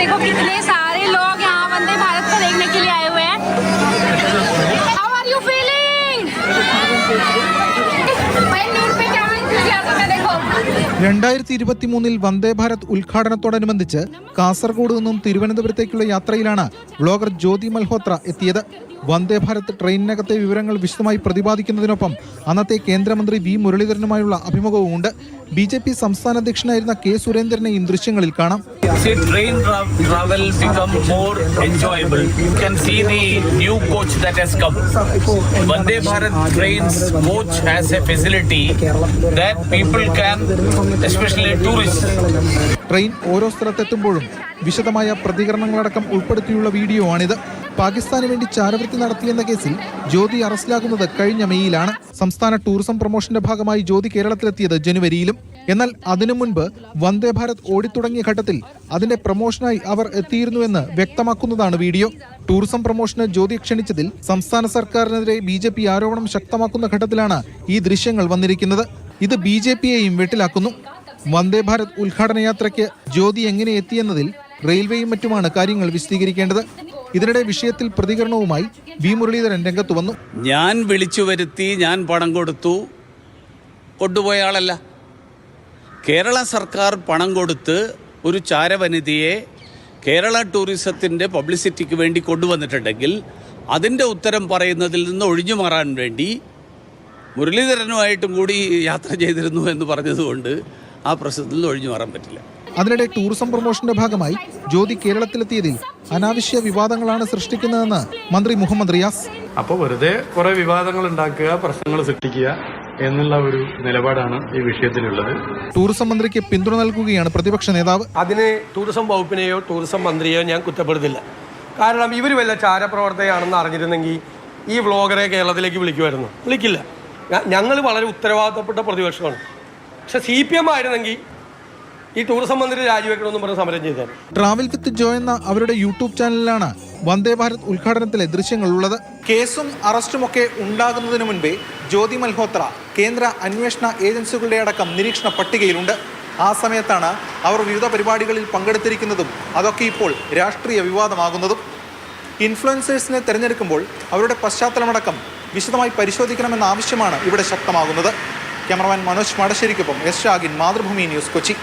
देखो कितने सारे लोग यहाँ वंदे भारत को देखने के लिए आए हुए हैं। How are you feeling? क्या देखो 2023 വന്ദേ ഭാരത് ഉദ്ഘാടനത്തോടനുബന്ധിച്ച് കാസർഗോഡ് നിന്നും തിരുവനന്തപുരത്തേക്കുള്ള യാത്രയിലാണ് വ്ളോഗർ ജ്യോതി മൽഹോത്ര എത്തിയത്. വന്ദേ ഭാരത് ട്രെയിനിനകത്തെ വിവരങ്ങൾ വിശദമായി പ്രതിപാദിക്കുന്നതിനൊപ്പം അന്നത്തെ കേന്ദ്രമന്ത്രി വി മുരളീധരനുമായുള്ള അഭിമുഖവുമുണ്ട്. BJP സംസ്ഥാന അധ്യക്ഷനായിരുന്ന കെ സുരേന്ദ്രനെയും ദൃശ്യങ്ങളിൽ കാണാം. Train travel become more enjoyable. You can see the new coach that has come. Vande Bharat trains coach has a facility that people can, especially tourists. Train ഓരോ സ്ഥലത്തെത്തുമ്പോഴും വിശദമായ പ്രതികരണങ്ങളടക്കം ഉൾപ്പെടുത്തിയുള്ള വീഡിയോ ആണിത്. പാകിസ്ഥാന് വേണ്ടി ചാരവൃത്തി നടത്തിയെന്ന കേസിൽ ജ്യോതി അറസ്റ്റിലാകുന്നത് കഴിഞ്ഞ മെയ്യിലാണ്. സംസ്ഥാന ടൂറിസം പ്രൊമോഷന്റെ ഭാഗമായി ജ്യോതി കേരളത്തിലെത്തിയത് ജനുവരിയിലും. എന്നാൽ അതിനു മുൻപ് വന്ദേ ഭാരത് ഓടിത്തുടങ്ങിയ ഘട്ടത്തിൽ അതിന്റെ പ്രൊമോഷനായി അവർ എത്തിയിരുന്നുവെന്ന് വ്യക്തമാക്കുന്നതാണ് വീഡിയോ. ടൂറിസം പ്രൊമോഷന് ജ്യോതി ക്ഷണിച്ചതിൽ സംസ്ഥാന സർക്കാരിനെതിരെ BJP ആരോപണം ശക്തമാക്കുന്ന ഘട്ടത്തിലാണ് ഈ ദൃശ്യങ്ങൾ വന്നിരിക്കുന്നത്. ഇത് BJPയെയും വെട്ടിലാക്കുന്നു. വന്ദേ ഭാരത് ഉദ്ഘാടന യാത്രയ്ക്ക് ജ്യോതി എങ്ങനെ എത്തിയെന്നതിൽ റെയിൽവേയും മറ്റുമാണ് കാര്യങ്ങൾ വിശദീകരിക്കേണ്ടത്. ഇതിനിടെ വിഷയത്തിൽ പ്രതികരണവുമായി വി മുരളീധരൻ രംഗത്ത് വന്നു. ഞാൻ വിളിച്ചു വരുത്തി, ഞാൻ പണം കൊടുത്തു കൊണ്ടുപോയ ആളല്ല. കേരള സർക്കാർ പണം കൊടുത്ത് ഒരു ചാരവനിതയെ കേരള ടൂറിസത്തിൻ്റെ പബ്ലിസിറ്റിക്ക് വേണ്ടി കൊണ്ടുവന്നിട്ടുണ്ടെങ്കിൽ അതിൻ്റെ ഉത്തരം പറയുന്നതിൽ നിന്ന് ഒഴിഞ്ഞു മാറാൻ വേണ്ടി മുരളീധരനുമായിട്ടും കൂടി യാത്ര ചെയ്തിരുന്നു എന്ന് പറഞ്ഞതുകൊണ്ട് ആ പ്രശ്നത്തിൽ നിന്ന് ഒഴിഞ്ഞു മാറാൻ പറ്റില്ല. അതിനിടെ ടൂറിസം പ്രൊമോഷന്റെ ഭാഗമായി ജ്യോതി കേരളത്തിലെത്തിയതിൽ അനാവശ്യ വിവാദങ്ങളാണ് സൃഷ്ടിക്കുന്നതെന്ന് മന്ത്രി മുഹമ്മദ് റിയാസ്. അപ്പോൾ വെറുതെ കുറെ വിവാദങ്ങൾ ഉണ്ടാക്കുക, പ്രശ്നങ്ങൾ സൃഷ്ടിക്കുക എന്നുള്ള ഒരു നിലപാടാണ് ഈ വിഷയത്തിലുള്ളത്. ടൂറിസം മന്ത്രിക്ക് പിന്തുണ നൽകുകയാണ് പ്രതിപക്ഷ നേതാവ്. അതിന് ടൂറിസം വകുപ്പിനെയോ ടൂറിസം മന്ത്രിയെയോ ഞാൻ കുറ്റപ്പെടുത്തില്ല. കാരണം ഇവർ വല്ല ചാരപ്രവർത്തകയാണെന്ന് അറിഞ്ഞിരുന്നെങ്കിൽ ഈ വ്ളോഗറെ കേരളത്തിലേക്ക് വിളിക്കുമായിരുന്നു. വിളിക്കില്ല. ഞങ്ങൾ വളരെ ഉത്തരവാദിത്തപ്പെട്ട പ്രതിപക്ഷമാണ്. പക്ഷെ CPM ആയിരുന്നെങ്കിൽ ഈ ടൂറിസം മന്ത്രി രാജിവെക്കണമെന്നും പറഞ്ഞ് സമരം ചെയ്തത്. ട്രാവൽ വിത്ത് ജോ എന്ന അവരുടെ യൂട്യൂബ് ചാനലിലാണ് വന്ദേ ഭാരത് ഉദ്ഘാടനത്തിലെ ദൃശ്യങ്ങളുള്ളത്. കേസും അറസ്റ്റുമൊക്കെ ഉണ്ടാകുന്നതിന് മുൻപേ ജ്യോതി മൽഹോത്ര കേന്ദ്ര അന്വേഷണ ഏജൻസികളുടെ അടക്കം നിരീക്ഷണ പട്ടികയിലുണ്ട്. ആ സമയത്താണ് അവർ വിവിധ പരിപാടികളിൽ പങ്കെടുത്തിരിക്കുന്നതും അതൊക്കെ ഇപ്പോൾ രാഷ്ട്രീയ വിവാദമാകുന്നതും. ഇൻഫ്ലുവൻസേഴ്സിനെ തിരഞ്ഞെടുക്കുമ്പോൾ അവരുടെ പശ്ചാത്തലമടക്കം വിശദമായി പരിശോധിക്കണമെന്ന ആവശ്യമാണ് ഇവിടെ ശക്തമാകുന്നത്. ക്യാമറമാൻ മനോജ് മാടശ്ശേരിക്കൊപ്പം S ഷാഗിൻ, മാതൃഭൂമി ന്യൂസ്, കൊച്ചി.